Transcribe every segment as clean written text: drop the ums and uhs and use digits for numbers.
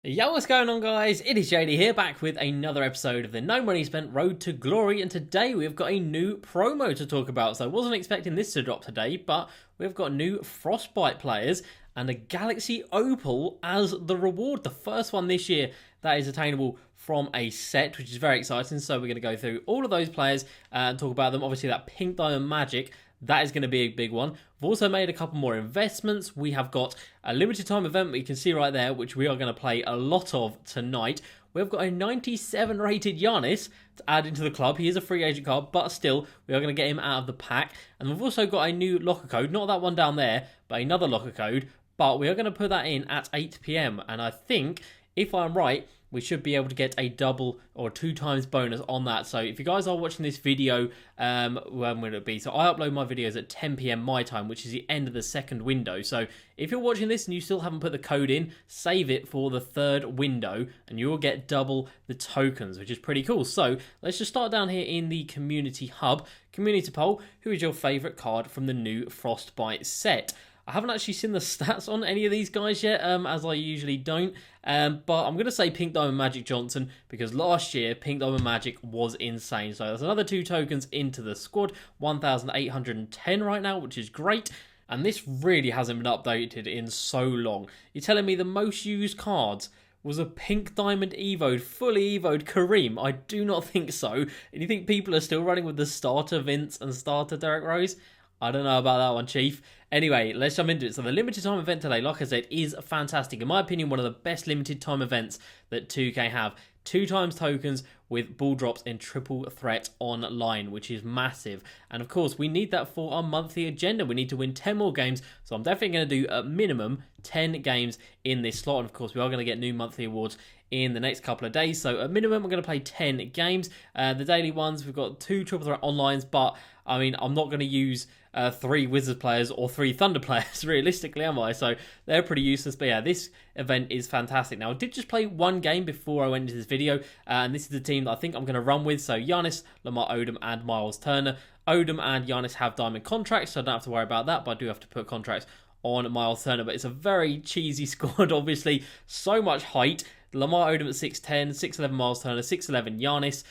Yo, what's going on, guys? It is JD here, back with another episode of the No Money Spent Road to Glory, and today we've got a new promo to talk about. So I wasn't expecting this to drop today, but we've got new Frostbite players and a Galaxy Opal as the reward. The first one this year that is attainable from a set, which is very exciting. So we're going to go through all of those players and talk about them. Obviously, that Pink Diamond Magic, that is going to be a big one. We've also made a couple more investments. We have got a limited time event that you can see right there, which we are going to play a lot of tonight. We've got a 97 rated Giannis to add into the club. He is a free agent card, but still, we are going to get him out of the pack. And we've also got a new locker code, not that one down there, but another locker code. But we are going to put that in at 8 PM. And I think, if I'm right, we should be able to get a double or 2 times bonus on that. So if you guys are watching this video, when will it be? So I upload my videos at 10 PM my time, which is the end of the second window. So if you're watching this and you still haven't put the code in, save it for the third window and you will get double the tokens, which is pretty cool. So let's just start down here in the community hub. Community poll, who is your favourite card from the new Frostbite set? I haven't actually seen the stats on any of these guys yet, as I usually don't. But I'm going to say Pink Diamond Magic Johnson, because last year Pink Diamond Magic was insane. So there's another 2 tokens into the squad, 1,810 right now, which is great. And this really hasn't been updated in so long. You're telling me the most used cards was a Pink Diamond Evo'd, fully Evo'd Kareem? I do not think so. And you think people are still running with the starter Vince and starter Derrick Rose? I don't know about that one, Chief. Anyway, let's jump into it. So the limited time event today, like I said, is fantastic. In my opinion, one of the best limited time events that 2K have. 2 times tokens with ball drops in triple threat online, which is massive. And of course, we need that for our monthly agenda. We need to win 10 more games. So I'm definitely going to do at minimum 10 games in this slot. And of course, we are going to get new monthly awards in the next couple of days. So at minimum, we're going to play 10 games. The daily ones, we've got 2 triple threat onlines, but I mean, I'm not going to use 3 Wizards players or 3 Thunder players, realistically, am I? So they're pretty useless. But yeah, this event is fantastic. Now, I did just play one game before I went into this video, and this is the team that I think I'm going to run with. So Giannis, Lamar Odom, and Miles Turner. Odom and Giannis have diamond contracts, so I don't have to worry about that, but I do have to put contracts on Miles Turner. But it's a very cheesy squad, obviously. So much height. Lamar Odom at 6'10", 6'11" Miles Turner, 6'11" Giannis.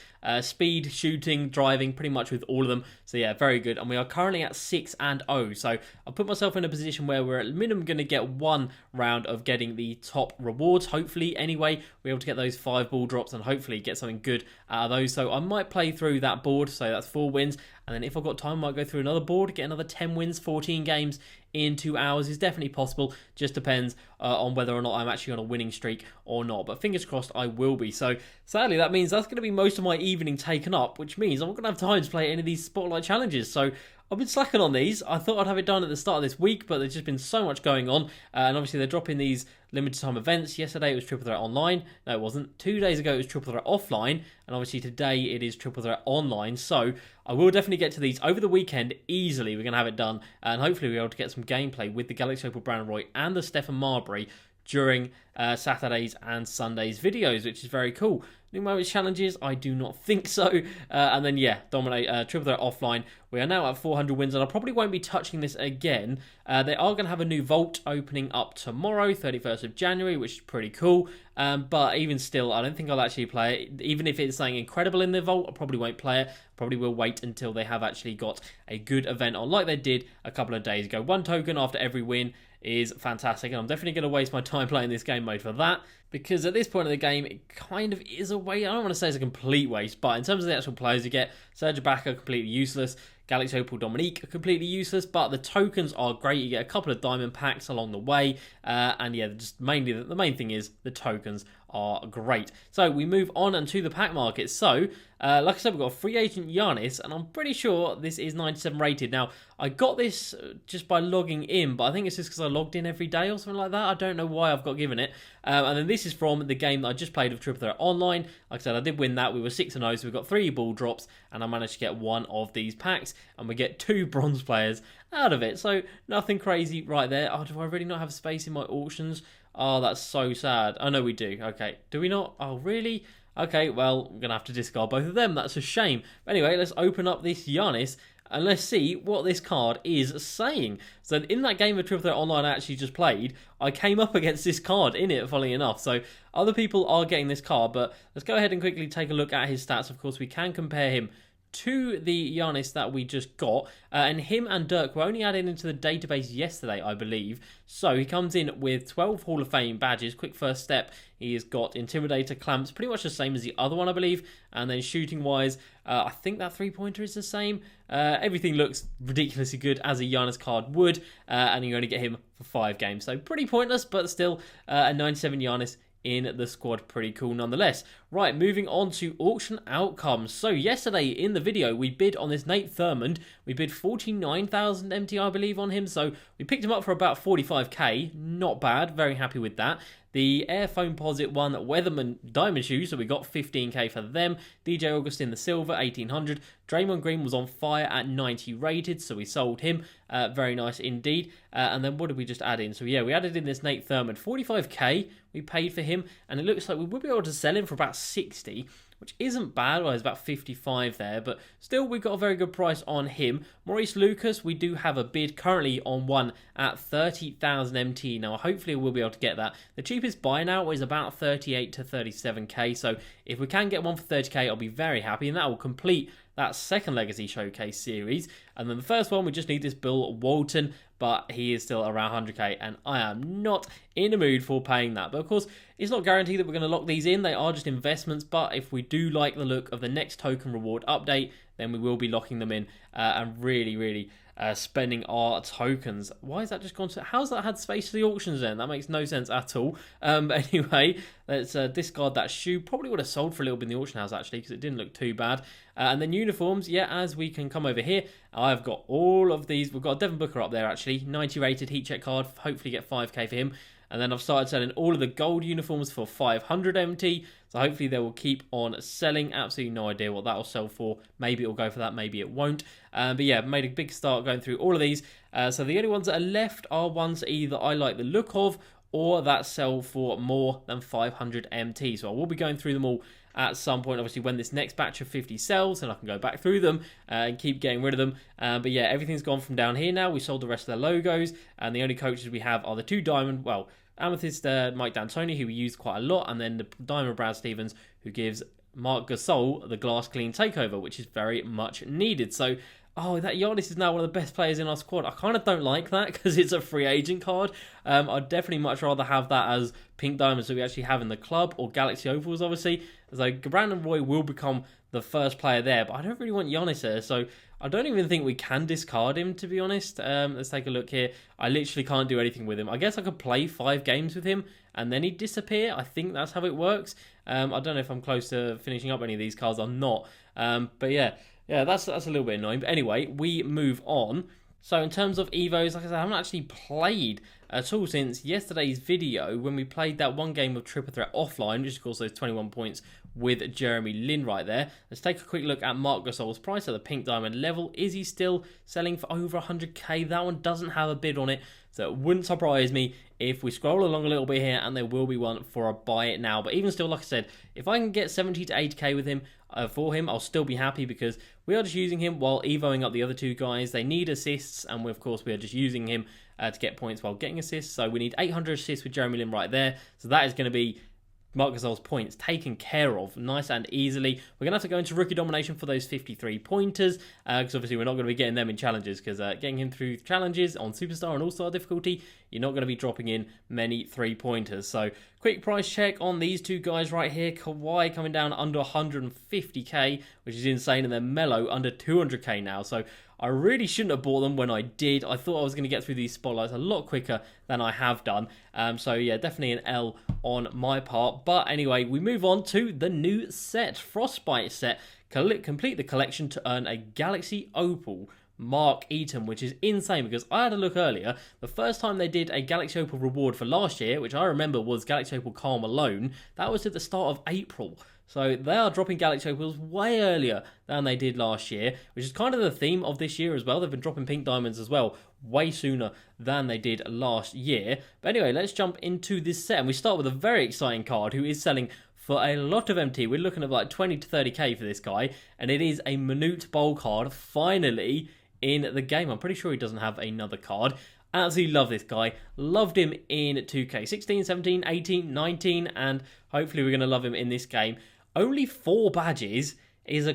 Speed, shooting, driving, pretty much with all of them. So yeah, very good. And we are currently at 6-0. So I put myself in a position where we're at minimum going to get 1 round of getting the top rewards. Hopefully, anyway, we're able to get those 5 ball drops and hopefully get something good out of those. So I might play through that board. So that's 4 wins. And then if I've got time, I might go through another board, get another 10 wins, 14 games in 2 hours. Is definitely possible. Just depends on whether or not I'm actually on a winning streak or not. But fingers crossed I will be. So sadly, that means that's going to be most of my evening taken up, which means I'm not going to have time to play any of these spotlight challenges. So I've been slacking on these. I thought I'd have it done at the start of this week, but there's just been so much going on. And obviously, they're dropping these limited time events. Yesterday, it was Triple Threat Online. No, it wasn't. 2 days ago, it was Triple Threat Offline. And obviously, today, it is Triple Threat Online. So I will definitely get to these over the weekend easily. We're going to have it done. And hopefully, we'll be able to get some gameplay with the Galaxy Opal Brandon Roy and the Stephen Marbury during Saturdays and Sundays videos, which is very cool. New moments challenges, I do not think so. And then yeah, dominate triple threat offline. We are now at 400 wins, and I probably won't be touching this again. They are going to have a new vault opening up tomorrow, 31st of January, which is pretty cool. But even still, I don't think I'll actually play it. Even if it's something incredible in the vault, I probably won't play it. Probably will wait until they have actually got a good event on, like they did a couple of days ago. 1 token after every win is fantastic, and I'm definitely going to waste my time playing this game mode for that, because at this point of the game, it kind of is a waste. I don't want to say it's a complete waste, but in terms of the actual players you get, Serge Ibaka completely useless, Galaxy Opal Dominique are completely useless, but the tokens are great. You get a couple of diamond packs along the way, and yeah, just mainly the main thing is the tokens are great. So we move on and to the pack market. So like I said, we've got a free agent Giannis, and I'm pretty sure this is 97 rated. Now, I got this just by logging in, but I think it's just because I logged in every day or something like that. I don't know why I've got given it. And then this is from the game that I just played of Triple Threat Online. Like I said, I did win that. We were 6-0, so we got 3 ball drops, and I managed to get 1 of these packs, and we get 2 bronze players out of it. So nothing crazy right there. Oh, do I really not have space in my auctions? Oh, that's so sad. Oh, no, we do. Okay. Do we not? Oh, really? Okay, well, I'm going to have to discard both of them. That's a shame. But anyway, let's open up this Giannis. and let's see what this card is saying. So in that game of Triple Threat Online I actually just played, I came up against this card in it, funnily enough. So other people are getting this card, but let's go ahead and quickly take a look at his stats. Of course, we can compare him to the Giannis that we just got, and him and Dirk were only added into the database yesterday, I believe. So he comes in with 12 Hall of Fame badges. Quick first step, he has got Intimidator, Clamps, pretty much the same as the other one, I believe. And then shooting wise, I think that 3-pointer is the same. Everything looks ridiculously good, as a Giannis card would, and you only get him for 5 games. So pretty pointless, but still a 97 Giannis in the squad, pretty cool nonetheless. Right, moving on to auction outcomes. So yesterday in the video we bid on this Nate Thurmond. We bid 49,000 MT, I believe, on him, so we picked him up for about 45k. Not bad, very happy with that. The Airphone Posit one, Weatherman Diamond Shoes, so we got 15k for them. DJ Augustin the Silver, 1800. Draymond Green was on fire at 90 rated, so we sold him. Very nice indeed. And then what did we just add in? So yeah, we added in this Nate Thurmond, 45k we paid for him, and it looks like we would be able to sell him for about 60, which isn't bad. Well, it's about 55 there, but still we got a very good price on him. Maurice Lucas, we do have a bid currently on one at 30,000 MT. Now, hopefully we'll be able to get that. The cheapest buy now is about 38 to 37k, so if we can get one for 30k, I'll be very happy, and that will complete that second Legacy Showcase series. And then the first one, we just need this Bill Walton, but he is still around 100k, and I am not in the mood for paying that. But of course, it's not guaranteed that we're going to lock these in. They are just investments, but if we do like the look of the next token reward update, then we will be locking them in and really spending our tokens. Why has that just gone to... How's that had space for the auctions then? That makes no sense at all. But anyway, let's discard that shoe. Probably would have sold for a little bit in the auction house, actually, because it didn't look too bad. And then uniforms, yeah, as we can come over here, I've got all of these. We've got a Devin Booker up there, actually. 90 rated heat check card. Hopefully get 5k for him. And then I've started selling all of the gold uniforms for 500 MT. So hopefully they will keep on selling. Absolutely no idea what that will sell for. Maybe it will go for that, maybe it won't. But yeah, made a big start going through all of these. So the only ones that are left are ones that either I like the look of or that sell for more than 500 MT. So I will be going through them all at some point, obviously, when this next batch of 50 sells, and I can go back through them and keep getting rid of them. But yeah, everything's gone from down here now. We sold the rest of their logos, and the only coaches we have are the 2 diamond, well, Amethyst Mike D'Antoni, who we use quite a lot, and then the diamond Brad Stevens, who gives Marc Gasol the glass clean takeover, which is very much needed. So, oh, that Giannis is now one of the best players in our squad. I kind of don't like that because it's a free agent card. I'd definitely much rather have that as pink diamonds that we actually have in the club, or Galaxy Opals, obviously. So Brandon Roy will become the first player there, but I don't really want Giannis there, so I don't even think we can discard him, to be honest. Let's take a look here. I literally can't do anything with him. I guess I could play 5 games with him, and then he'd disappear. I think that's how it works. I don't know if I'm close to finishing up any of these cards. I'm not. But yeah, that's a little bit annoying. But anyway, we move on. So in terms of Evos, like I said, I haven't actually played at all since yesterday's video when we played that one game of Triple Threat offline, which of course those 21 points with Jeremy Lin right there. Let's take a quick look at Marc Gasol's price at the pink diamond level. Is he still selling for over 100k? That one doesn't have a bid on it, so it wouldn't surprise me if we scroll along a little bit here and there will be one for a buy it now. But even still, like I said, if I can get 70 to 80k with him, for him, I'll still be happy because we are just using him while evoing up the other 2 guys. They need assists, and of course we are just using him to get points while getting assists. So we need 800 assists with Jeremy Lin right there. So that is going to be Marc Gasol's points taken care of nice and easily. We're going to have to go into rookie domination for those 53 pointers because obviously we're not going to be getting them in challenges, because getting him through challenges on superstar and all-star difficulty, you're not going to be dropping in many 3-pointers. So quick price check on these 2 guys right here. Kawhi coming down under 150k, which is insane, and then Melo under 200k now. So I really shouldn't have bought them when I did. I thought I was going to get through these spotlights a lot quicker than I have done. So yeah, definitely an L on my part. But anyway, we move on to the new set, Frostbite set. Complete the collection to earn a Galaxy Opal Mark Eaton, which is insane because I had a look earlier. The first time they did a Galaxy Opal reward for last year, which I remember was Galaxy Opal Karl Malone, that was at the start of April. So they are dropping Galaxy Opals way earlier than they did last year, which is kind of the theme of this year as well. They've been dropping pink diamonds as well way sooner than they did last year. But anyway, let's jump into this set. And we start with a very exciting card who is selling for a lot of MT. We're looking at like 20 to 30k for this guy. And it is a Manute Bowl card, finally, in the game. I'm pretty sure he doesn't have another card. Absolutely love this guy. Loved him in 2K16, 17, 18, 19, and hopefully we're going to love him in this game. Only 4 badges is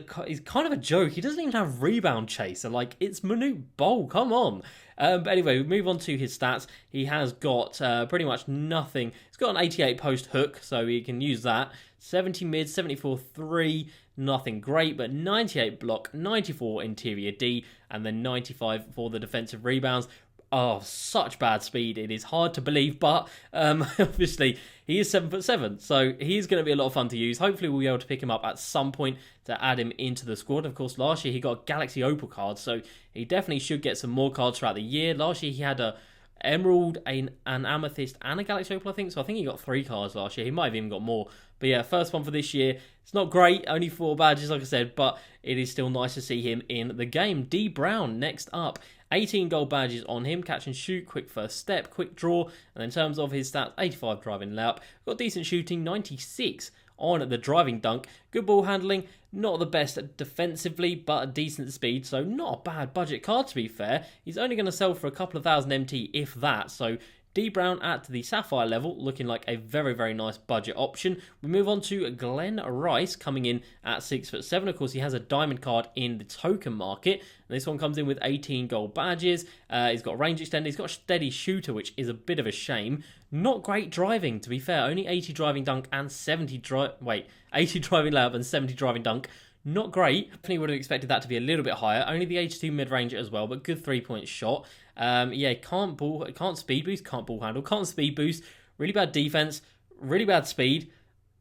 kind of a joke. He doesn't even have rebound chaser. Like, it's Manute Bol. Come on. But anyway, we move on to his stats. He has got pretty much nothing. He's got an 88 post hook, so he can use that. 70 mid, 74 3, nothing great, but 98 block, 94 interior D, and then 95 for the defensive rebounds. Oh, such bad speed. It is hard to believe, but obviously he is 7'7", so he's going to be a lot of fun to use. Hopefully we'll be able to pick him up at some point to add him into the squad. Of course, last year he got Galaxy Opal cards, so he definitely should get some more cards throughout the year. Last year he had a Emerald, an Amethyst, and a Galaxy Opal, I think. So I think he got 3 cards last year. He might have even got more. But yeah, first one for this year. It's not great, only 4 badges, like I said, but it is still nice to see him in the game. D Brown next up. 18 gold badges on him, catch and shoot, quick first step, quick draw, and in terms of his stats, 85 driving layup, got decent shooting, 96 on the driving dunk, good ball handling, not the best defensively, but a decent speed, so not a bad budget card to be fair. He's only going to sell for a couple of thousand MT, if that, so D Brown at the Sapphire level, looking like a very, very nice budget option. We move on to Glenn Rice, coming in at 6'7". Of course, he has a diamond card in the token market. And this one comes in with 18 gold badges. He's got range extender. He's got a steady shooter, which is a bit of a shame. Not great driving, to be fair. Only 80 driving dunk and 80 driving layup and 70 driving dunk. Not great. Definitely would have expected that to be a little bit higher. Only the 82 mid-range as well, but good 3-point shot. Yeah, can't speed boost, can't ball handle, can't speed boost. Really bad defense, really bad speed.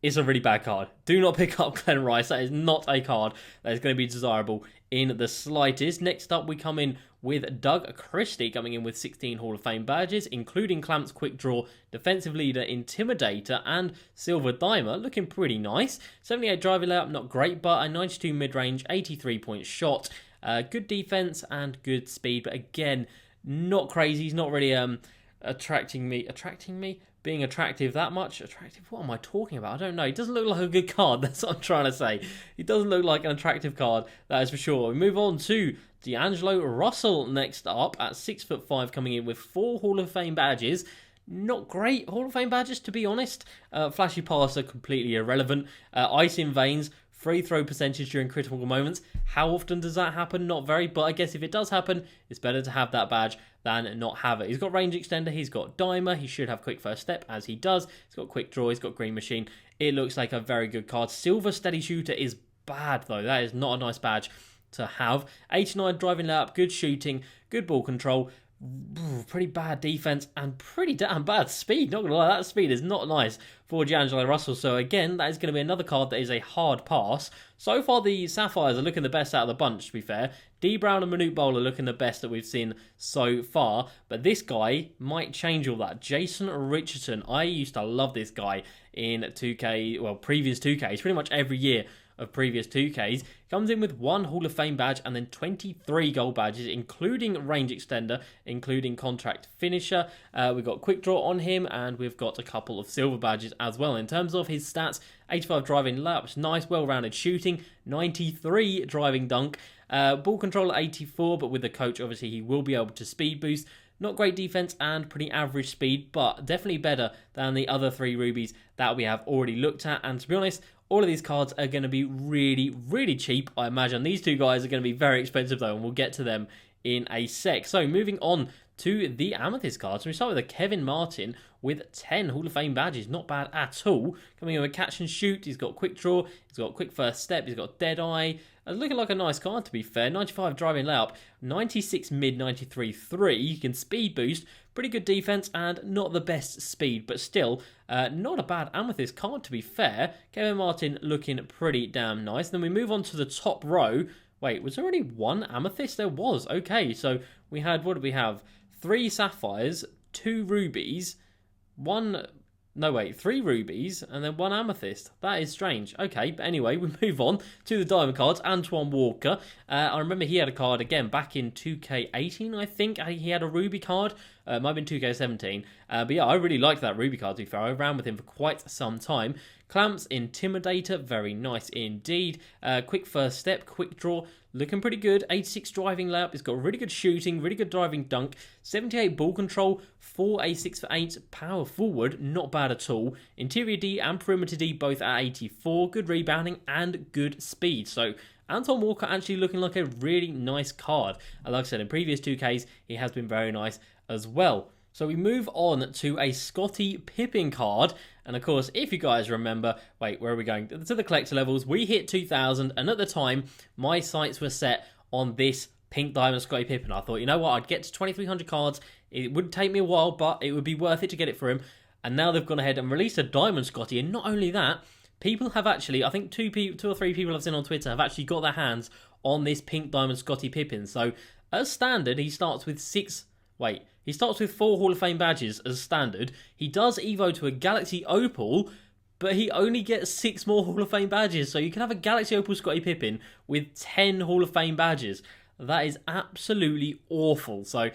It's a really bad card. Do not pick up Glenn Rice. That is not a card that is going to be desirable in the slightest. Next up, we come in with Doug Christie, coming in with 16 Hall of Fame badges, including Clamps, Quick Draw, Defensive Leader, Intimidator, and Silver Dimer. Looking pretty nice. 78 driving layup, not great, but a 92 mid-range, 83-point shot. Good defense and good speed, but again, not crazy. He's not really attracting me. Being attractive that much. Attractive? What am I talking about? I don't know. He doesn't look like a good card. That's what I'm trying to say. He doesn't look like an attractive card. That is for sure. We move on to D'Angelo Russell next up at 6'5", coming in with 4 Hall of Fame badges. Not great Hall of Fame badges, to be honest. Flashy passer, completely irrelevant. Ice in veins. Free throw percentage during critical moments. How often does that happen? Not very, but I guess if it does happen, it's better to have that badge than not have it. He's got range extender, he's got dimer, he should have quick first step, as he does. He's got quick draw, he's got green machine. It looks like a very good card. Silver steady shooter is bad, though. That is not a nice badge to have. 89 driving layup, good shooting, good ball control. Pretty bad defense and pretty damn bad speed. Not gonna lie, that speed is not nice for D'Angelo Russell. So again, that is going to be another card that is a hard pass. So far, the Sapphires are looking the best out of the bunch, to be fair. D Brown and Manute Bol are looking the best that we've seen so far. But this guy might change all that. Jason Richardson. I used to love this guy in 2K, well, previous 2Ks, pretty much every year of previous 2Ks. Comes in with 1 Hall of Fame badge and then 23 gold badges, including range extender, including contract finisher. We've got quick draw on him, and we've got a couple of silver badges as well. In terms of his stats, 85 driving layups, nice, well-rounded shooting, 93 driving dunk, ball control at 84, but with the coach, obviously, he will be able to speed boost. Not great defense and pretty average speed, but definitely better than the other 3 rubies that we have already looked at. And to be honest, all of these cards are going to be really, really cheap. I imagine these 2 guys are going to be very expensive, though, and we'll get to them in a sec. So moving on to the Amethyst cards. So we start with a Kevin Martin with 10 Hall of Fame badges. Not bad at all. Coming in with catch and shoot. He's got quick draw. He's got quick first step. He's got dead eye. Looking like a nice card, to be fair. 95 driving layup. 96 mid, 93 3. You can speed boost. Pretty good defense and not the best speed, but still not a bad Amethyst card, to be fair. Kevin Martin looking pretty damn nice. Then we move on to the top row. Wait, was there only 1 Amethyst? There was. Okay, so we had, what did we have? 3 Sapphires, 2 Rubies, 3 Rubies, and then 1 Amethyst. That is strange. Okay, but anyway, we move on to the Diamond cards. Antoine Walker. I remember he had a card, again, back in 2K18, I think. He had a Ruby card. Might have been 2K17. But yeah, I really liked that Ruby card, to be fair. I ran with him for quite some time. Clamps, Intimidator, very nice indeed. Quick first step, quick draw, looking pretty good. 86 driving layup, it's got really good shooting, really good driving dunk. 78 ball control, 4 A6 for 8, power forward, not bad at all. Interior D and perimeter D both at 84, good rebounding and good speed. So Anton Walker actually looking like a really nice card. And like I said, in previous 2Ks, he has been very nice as well. So we move on to a Scottie Pippen card. And of course, if you guys remember, wait, where are we going? To the collector levels, we hit 2,000. And at the time, my sights were set on this pink diamond Scottie Pippen. I thought, you know what, I'd get to 2,300 cards. It would take me a while, but it would be worth it to get it for him. And now they've gone ahead and released a diamond Scottie. And not only that, people have actually, I think two or three people I've seen on Twitter have actually got their hands on this pink diamond Scottie Pippen. So as standard, he starts with he starts with 4 Hall of Fame badges as standard. He does Evo to a Galaxy Opal, but he only gets 6 more Hall of Fame badges. So you can have a Galaxy Opal Scottie Pippen with 10 Hall of Fame badges. That is absolutely awful. So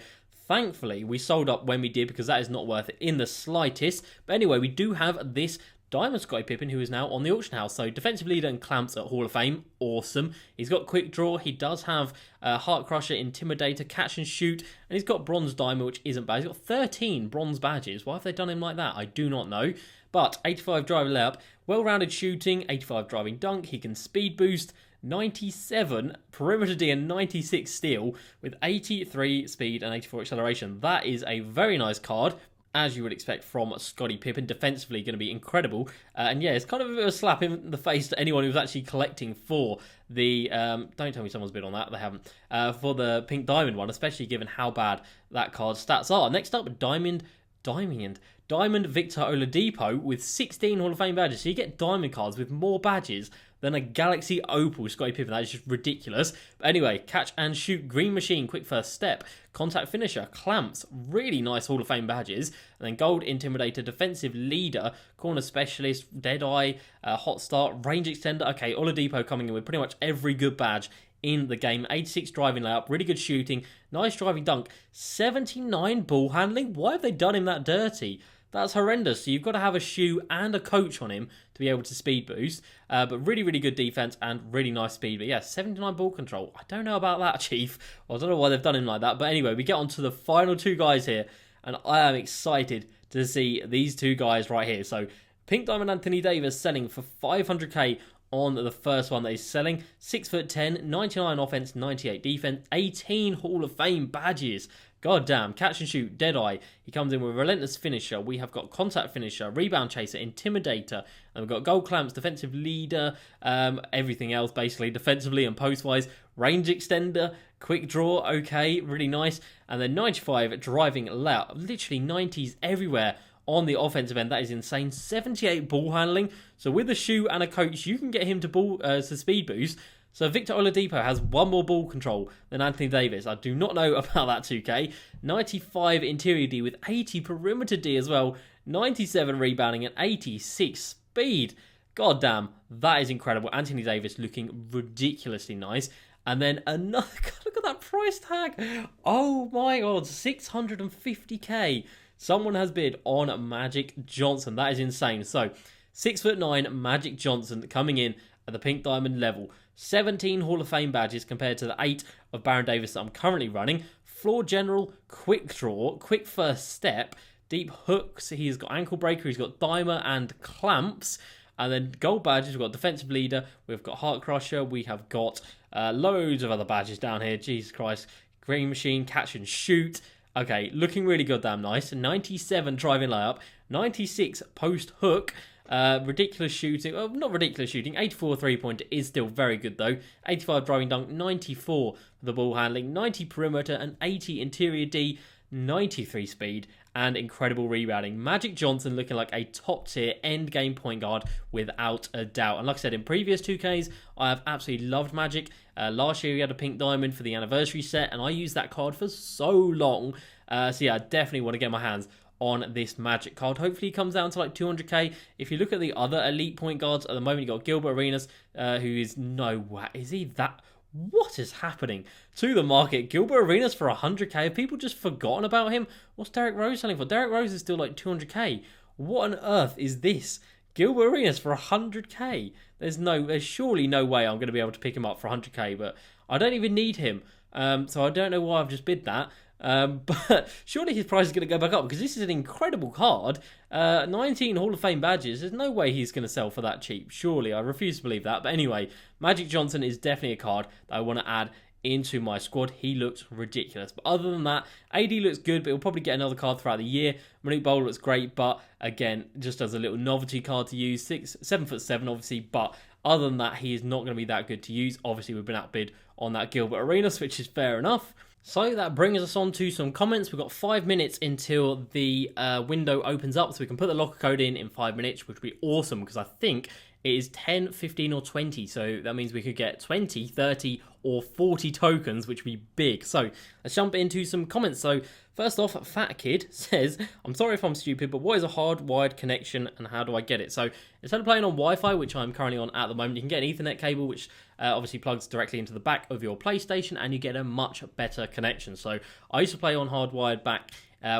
thankfully, we sold up when we did because that is not worth it in the slightest. But anyway, we do have this diamond Scottie Pippen, who is now on the auction house. So defensive leader and clamps at Hall of Fame, awesome. He's got quick draw, he does have Heart Crusher, Intimidator, catch and shoot, and he's got bronze diamond, which isn't bad. He's got 13 bronze badges. Why have they done him like that? I do not know. But 85 driving layup, well-rounded shooting, 85 driving dunk, he can speed boost, 97 perimeter D and 96 steal with 83 speed and 84 acceleration. That is a very nice card, as you would expect from Scottie Pippen. Defensively going to be incredible. And yeah, it's kind of a bit of a slap in the face to anyone who's actually collecting for the... don't tell me someone's bid on that, they haven't. For the pink diamond one, especially given how bad that card's stats are. Next up, Diamond Victor Oladipo with 16 Hall of Fame badges. So you get diamond cards with more badges than a Galaxy Opal Scottie Pippen. That is just ridiculous. But anyway, catch and shoot, green machine, quick first step, contact finisher, clamps, really nice Hall of Fame badges. And then gold intimidator, defensive leader, corner specialist, deadeye, hot start, range extender. Okay, Oladipo coming in with pretty much every good badge in the game. 86 driving layup, really good shooting, nice driving dunk, 79 ball handling. Why have they done him that dirty? That's horrendous. So you've got to have a shoe and a coach on him to be able to speed boost. But really, really good defense and really nice speed. But yeah, 79 ball control. I don't know about that, Chief. Well, I don't know why they've done him like that. But anyway, we get on to the final 2 guys here. And I am excited to see these 2 guys right here. So Pink Diamond Anthony Davis selling for 500k on the first one that he's selling. 6'10", 99 offense, 98 defense, 18 Hall of Fame badges. God damn, catch and shoot, deadeye. He comes in with relentless finisher. We have got contact finisher, rebound chaser, intimidator, and we've got gold clamps, defensive leader, everything else basically, defensively and post-wise. Range extender, quick draw, okay, really nice. And then 95 driving layup, literally 90s everywhere on the offensive end. That is insane. 78 ball handling. So with a shoe and a coach, you can get him to speed boost. So Victor Oladipo has 1 more ball control than Anthony Davis. I do not know about that 2K. 95 interior D with 80 perimeter D as well. 97 rebounding and 86 speed. God damn, that is incredible. Anthony Davis looking ridiculously nice. And then another, look at that price tag. Oh my god, 650k. Someone has bid on Magic Johnson. That is insane. So 6'9" Magic Johnson coming in at the pink diamond level. 17 Hall of Fame badges compared to the 8 of Baron Davis that I'm currently running. Floor general, quick draw, quick first step, deep hooks. He's got ankle breaker, he's got dimer and clamps. And then gold badges, we've got defensive leader, we've got heart crusher, we have got loads of other badges down here. Jesus Christ. Green machine, catch and shoot. Okay, looking really goddamn nice. 97 driving layup, 96 post hook. Ridiculous shooting. Well, not ridiculous shooting. 84 3-pointer is still very good though. 85 driving dunk, 94 for the ball handling, 90 perimeter and 80 interior D, 93 speed and incredible rebounding. Magic Johnson looking like a top tier end game point guard without a doubt. And like I said, in previous 2Ks, I have absolutely loved Magic. Last year he had a pink diamond for the anniversary set and I used that card for so long. So yeah, I definitely want to get my hands on this Magic card. Hopefully he comes down to like 200k. If you look at the other elite point guards at the moment, you've got Gilbert Arenas, who is no way. Is he that? What is happening to the market? Gilbert Arenas for 100k. Have people just forgotten about him? What's Derrick Rose selling for? Derrick Rose is still like 200k. What on earth is this? Gilbert Arenas for 100k. There's surely no way I'm going to be able to pick him up for 100k, but I don't even need him. So I don't know why I've just bid that. But surely his price is going to go back up because this is an incredible card. 19 Hall of Fame badges. There's no way he's going to sell for that cheap. Surely, I refuse to believe that. But anyway, Magic Johnson is definitely a card that I want to add into my squad. He looks ridiculous. But other than that, AD looks good, but he'll probably get another card throughout the year. Malik Bowl looks great, but again, just as a little novelty card to use. 7'7", obviously, but other than that, he is not going to be that good to use. Obviously, we've been outbid on that Gilbert Arenas, which is fair enough. So that brings us on to some comments. We've got 5 minutes until the window opens up, so we can put the locker code in 5 minutes, which would be awesome because I think it is 10, 15 or 20. So that means we could get 20, 30 or 40 tokens, which would be big. So let's jump into some comments. So first off, Fat Kid says, I'm sorry if I'm stupid, but what is a hardwired connection and how do I get it? So instead of playing on Wi-Fi, which I'm currently on at the moment, you can get an Ethernet cable, which obviously plugs directly into the back of your PlayStation, and you get a much better connection. So I used to play on hardwired back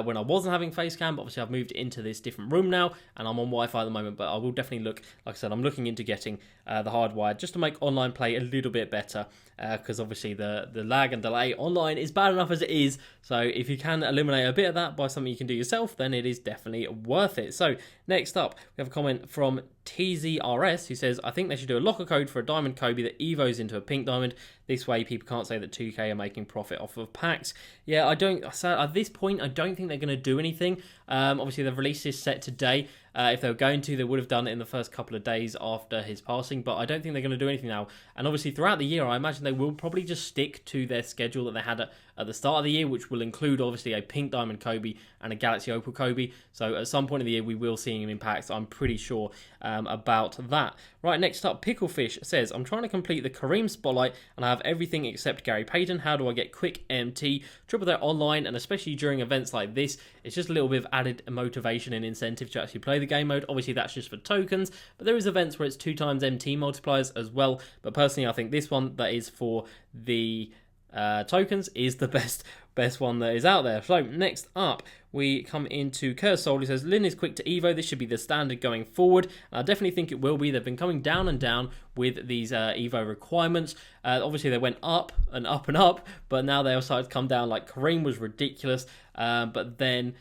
when I wasn't having Facecam, but obviously I've moved into this different room now, and I'm on Wi-Fi at the moment, but I will definitely look, like I said, I'm looking into getting the hardwired just to make online play a little bit better, because obviously the lag and delay online is bad enough as it is, so if you can eliminate a bit of that by something you can do yourself, then it is definitely worth it. So next up, we have a comment from TZRS, who says, I think they should do a locker code for a diamond Kobe that evos into a pink diamond. This way people can't say that 2K are making profit off of packs. Yeah, at this point, I don't think they're going to do anything. Obviously, they've released this set today. If they were going to, they would have done it in the first couple of days after his passing, but I don't think they're going to do anything now. And obviously, throughout the year, I imagine they will probably just stick to their schedule that they had at the start of the year, which will include, obviously, a pink diamond Kobe and a Galaxy Opal Kobe. So at some point in the year, we will see him in packs. I'm pretty sure about that. Right, next up, Picklefish says, I'm trying to complete the Kareem Spotlight, and I have everything except Gary Payton. How do I get quick MT, triple threat online, and especially during events like this, it's just a little bit of added motivation and incentive to actually play the game mode. Obviously, that's just for tokens, but there is events where it's 2 times MT multipliers as well. But personally, I think this one that is for the tokens is the best one that is out there. So next up, we come into Cursol, who says, Lin is quick to Evo. This should be the standard going forward. I definitely think it will be. They've been coming down and down with these Evo requirements. Obviously, they went up and up and up, but now they are starting to come down. Like Kareem was ridiculous, but then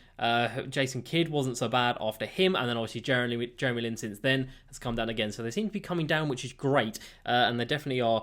Jason Kidd wasn't so bad after him, and then obviously Jeremy Lin since then has come down again. So they seem to be coming down, which is great, and they definitely are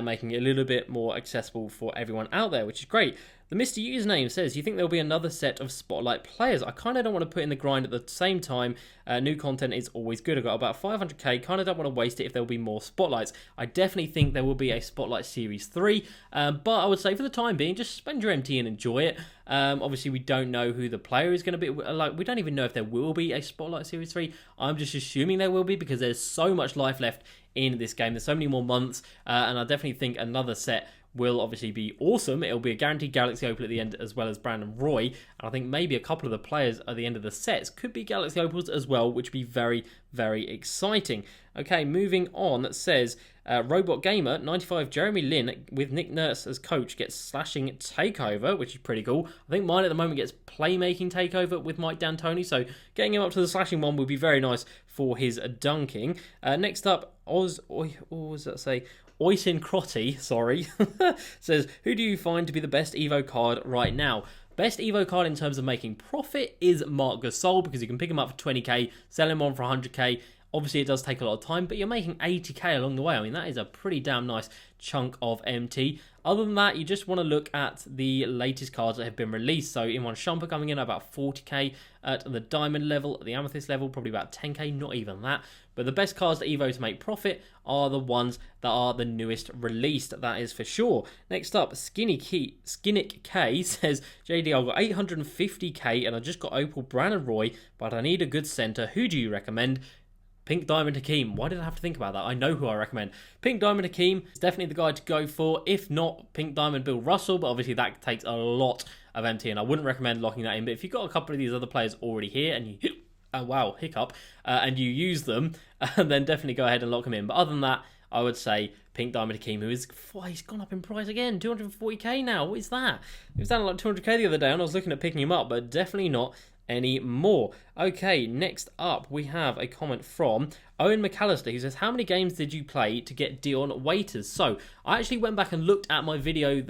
making it a little bit more accessible for everyone out there, which is great. The Mr. Username says, you think there'll be another set of Spotlight players? I kind of don't want to put in the grind at the same time. New content is always good. I've got about 500k. Kind of don't want to waste it if there'll be more Spotlights. I definitely think there will be a Spotlight Series 3. But I would say for the time being, just spend your MT and enjoy it. Obviously, we don't know who the player is going to be. We don't even know if there will be a Spotlight Series 3. I'm just assuming there will be because there's so much life left in this game. There's so many more months. And I definitely think another set will obviously be awesome. It'll be a guaranteed Galaxy Opal at the end, as well as Brandon Roy. And I think maybe a couple of the players at the end of the sets could be Galaxy Opals as well, which would be very, very exciting. Okay, moving on. That says, Robot Gamer 95 Jeremy Lin with Nick Nurse as coach gets slashing takeover, which is pretty cool. I think mine at the moment gets playmaking takeover with Mike D'Antoni, so getting him up to the slashing one would be very nice for his dunking. Next up, what does that say? Oisin Crotty, sorry, says, who do you find to be the best Evo card right now? Best Evo card in terms of making profit is Marc Gasol, because you can pick him up for 20k, sell him on for 100k. Obviously, it does take a lot of time, but you're making 80k along the way. I mean, that is a pretty damn nice chunk of MT. Other than that, you just want to look at the latest cards that have been released. So, Iman Shumpert coming in at about 40k at the diamond level, at the amethyst level, probably about 10k, not even that. But the best cards to Evo to make profit are the ones that are the newest released, that is for sure. Next up, Skinnick K says, JD, I've got 850k and I just got Opal Brandon Roy, but I need a good centre. Who do you recommend? Pink Diamond Hakeem. Why did I have to think about that? I know who I recommend. Pink Diamond Hakeem is definitely the guy to go for. If not, Pink Diamond Bill Russell, but obviously that takes a lot of MT, and I wouldn't recommend locking that in. But if you've got a couple of these other players already here, and you, oh wow, hiccup, and you use them, then definitely go ahead and lock them in. But other than that, I would say Pink Diamond Hakeem, who is, he's gone up in price again, 240k now. What is that? He was down at like 200k the other day, and I was looking at picking him up, but definitely not anymore. Okay, next up we have a comment from Owen McAllister, who says, how many games did you play to get Dion Waiters? So I actually went back and looked at my video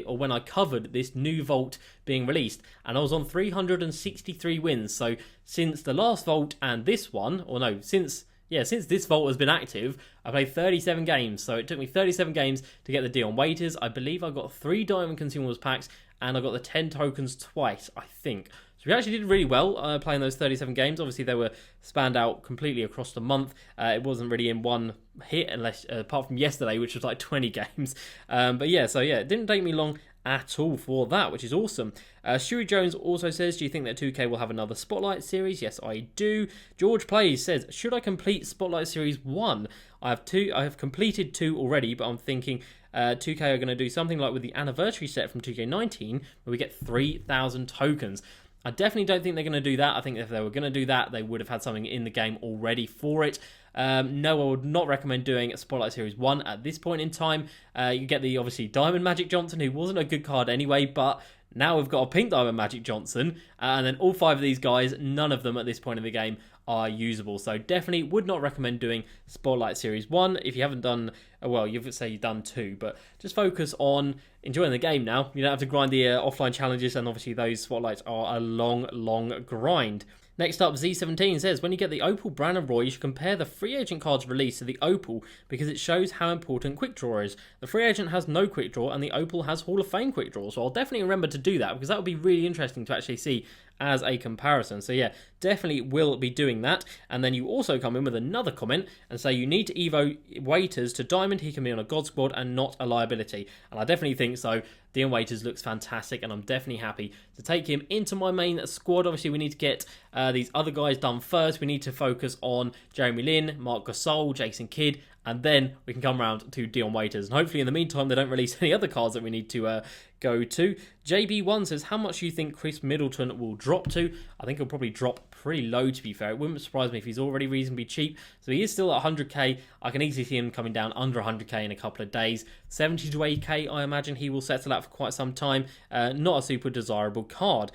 when I covered this new vault being released, and I was on 363 wins. So since the last vault and this one, or no, since this vault has been active, I played 37 games. So it took me 37 games to get the Dion Waiters. I believe I got 3 Diamond Consumables packs, and I got the 10 tokens twice, I think. So we actually did really well playing those 37 games. Obviously, they were spanned out completely across the month. It wasn't really in one hit, apart from yesterday, which was like 20 games. But yeah, it didn't take me long at all for that, which is awesome. Stewie Jones also says, do you think that 2K will have another Spotlight series? Yes, I do. George Plays says, should I complete Spotlight Series 1? I have completed 2 already, but I'm thinking 2K are going to do something like with the anniversary set from 2K19, where we get 3,000 tokens. I definitely don't think they're going to do that. I think if they were going to do that, they would have had something in the game already for it. No, I would not recommend doing a Spotlight Series 1 at this point in time. You get the, obviously, Diamond Magic Johnson, who wasn't a good card anyway, but now we've got a Pink Diamond Magic Johnson, and then all 5 of these guys, none of them at this point in the game are usable. So definitely would not recommend doing Spotlight Series 1 if you haven't done, well, you've done 2, but just focus on enjoying the game now. You don't have to grind the offline challenges, and obviously those Spotlights are a long grind. Next up, Z17 says, when you get the Opal Brandon Roy, you should compare the free agent cards released to the Opal because it shows how important quick draw is. The free agent has no quick draw and the Opal has Hall of Fame quick draw, so I'll definitely remember to do that because that would be really interesting to actually see as a comparison. So yeah, definitely will be doing that. And then you also come in with another comment and say you need to Evo Waiters to Diamond. He can be on a God Squad and not a liability. And I definitely think so. Dion Waiters looks fantastic, and I'm definitely happy to take him into my main squad. Obviously, we need to get these other guys done first. We need to focus on Jeremy Lin, Mark Gasol, Jason Kidd, and then we can come around to Dion Waiters. And hopefully, in the meantime, they don't release any other cards that we need to go to. JB1 says, how much do you think Chris Middleton will drop to? I think he'll probably drop pretty low, to be fair. It wouldn't surprise me if he's already reasonably cheap. So he is still at 100k. I can easily see him coming down under 100k in a couple of days. 70 to 80k, I imagine he will settle out for quite some time. Not a super desirable card.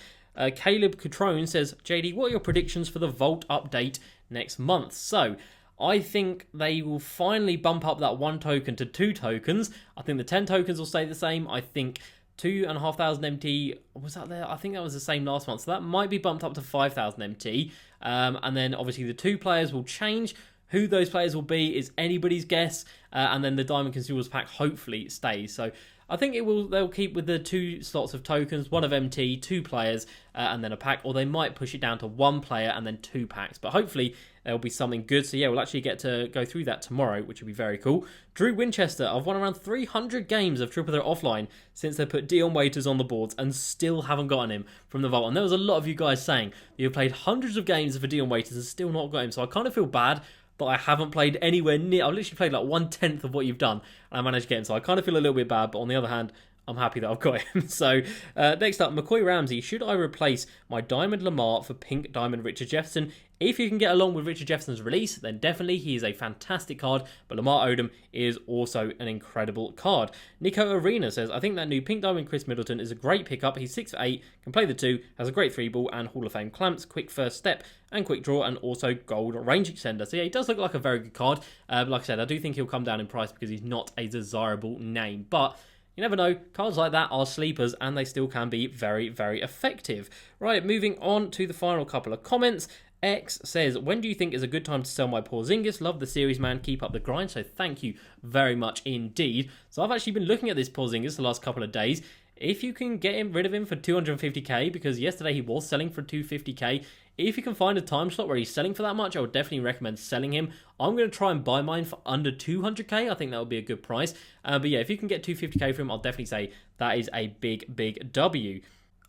Caleb Catrone says, JD, what are your predictions for the Vault update next month? So I think they will finally bump up that 1 token to 2 tokens. I think the 10 tokens will stay the same. I think 2,500 MT, was that there? I think that was the same last month. So that might be bumped up to 5,000 MT. And then obviously the 2 players will change. Who those players will be is anybody's guess. And then the Diamond Consumables pack hopefully stays. So I think they'll keep with the 2 slots of tokens, 1 of MT, 2 players, and then a pack. Or they might push it down to 1 player and then 2 packs. But hopefully there'll be something good. So yeah, we'll actually get to go through that tomorrow, which will be very cool. Drew Winchester, I've won around 300 games of Triple Threat Offline since they put Dion Waiters on the boards and still haven't gotten him from the Vault. And there was a lot of you guys saying you've played hundreds of games for Dion Waiters and still not got him. So I kind of feel bad that I haven't played anywhere near. I've literally played like 1/10 of what you've done and I managed to get him. So I kind of feel a little bit bad, but on the other hand, I'm happy that I've got him. So next up, McCoy Ramsey. Should I replace my Diamond Lamar for Pink Diamond Richard Jefferson? If you can get along with Richard Jefferson's release, then definitely he is a fantastic card, but Lamar Odom is also an incredible card. Nico Arena says, I think that new Pink Diamond Chris Middleton is a great pickup. He's 6'8", can play the 2, has a great 3-ball and Hall of Fame clamps, quick first step and quick draw, and also gold range extender. So yeah, he does look like a very good card. But like I said, I do think he'll come down in price because he's not a desirable name. But you never know, cards like that are sleepers and they still can be very, very effective. Right, moving on to the final couple of comments. X says, when do you think is a good time to sell my Porzingis? Love the series, man. Keep up the grind. So thank you very much indeed. So I've actually been looking at this Porzingis the last couple of days. If you can get rid of him for 250k, because yesterday he was selling for 250k, if you can find a time slot where he's selling for that much, I would definitely recommend selling him. I'm going to try and buy mine for under 200k. I think that would be a good price. But yeah, if you can get 250k for him, I'll definitely say that is a big W.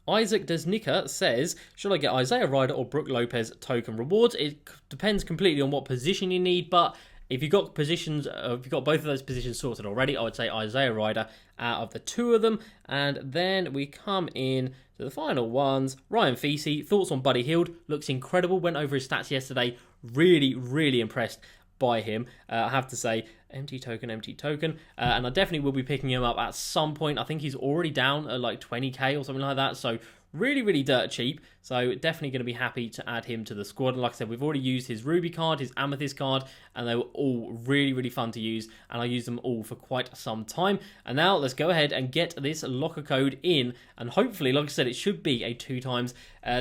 Isaac Desnica says, should I get Isaiah Ryder or Brook Lopez token rewards? It depends completely on what position you need, but if you've got both of those positions sorted already, I would say Isaiah Ryder out of the 2 of them. And then we come in to the final ones. Ryan Feasey, thoughts on Buddy Hield? Looks incredible. Went over his stats yesterday. Really impressed by him. I have to say, empty token. And I definitely will be picking him up at some point. I think he's already down at like 20k or something like that. So really, really dirt cheap. So definitely going to be happy to add him to the squad. And like I said, we've already used his Ruby card, his Amethyst card, and they were all really, really fun to use. And I used them all for quite some time. And now let's go ahead and get this locker code in. And hopefully, like I said, it should be a 2x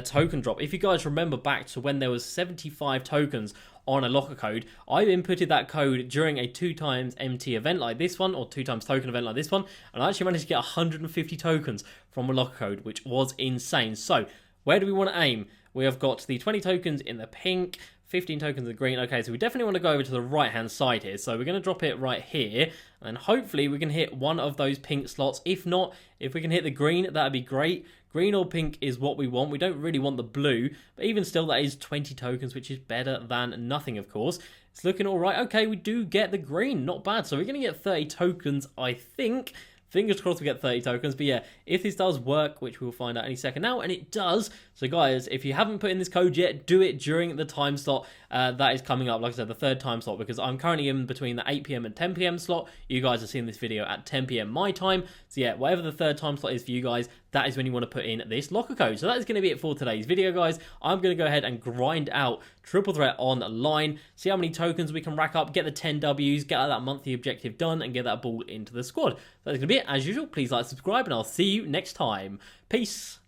token drop. If you guys remember back to when there was 75 tokens on a locker code, I inputted that code during a 2x MT event like this one, or 2x token event like this one, and I actually managed to get 150 tokens from a locker code, which was insane. So where do we want to aim? We have got the 20 tokens in the pink, 15 tokens in the green. Okay, so we definitely want to go over to the right-hand side here. So we're going to drop it right here, and hopefully we can hit one of those pink slots. If not, if we can hit the green, that'd be great. Green or pink is what we want. We don't really want the blue, but even still, that is 20 tokens, which is better than nothing, of course. It's looking all right. Okay, we do get the green. Not bad. So we're going to get 30 tokens, I think. Fingers crossed we get 30 tokens. But yeah, if this does work, which we'll find out any second now, and it does. So guys, if you haven't put in this code yet, do it during the time slot that is coming up. Like I said, the third time slot, because I'm currently in between the 8 PM and 10 PM slot. You guys are seeing this video at 10 PM my time. So yeah, whatever the third time slot is for you guys, that is when you want to put in this locker code. So that is going to be it for today's video, guys. I'm going to go ahead and grind out Triple Threat online, see how many tokens we can rack up, get the 10 Ws, get that monthly objective done, and get that ball into the squad. So that's going to be it. As usual, please like, subscribe, and I'll see you next time. Peace.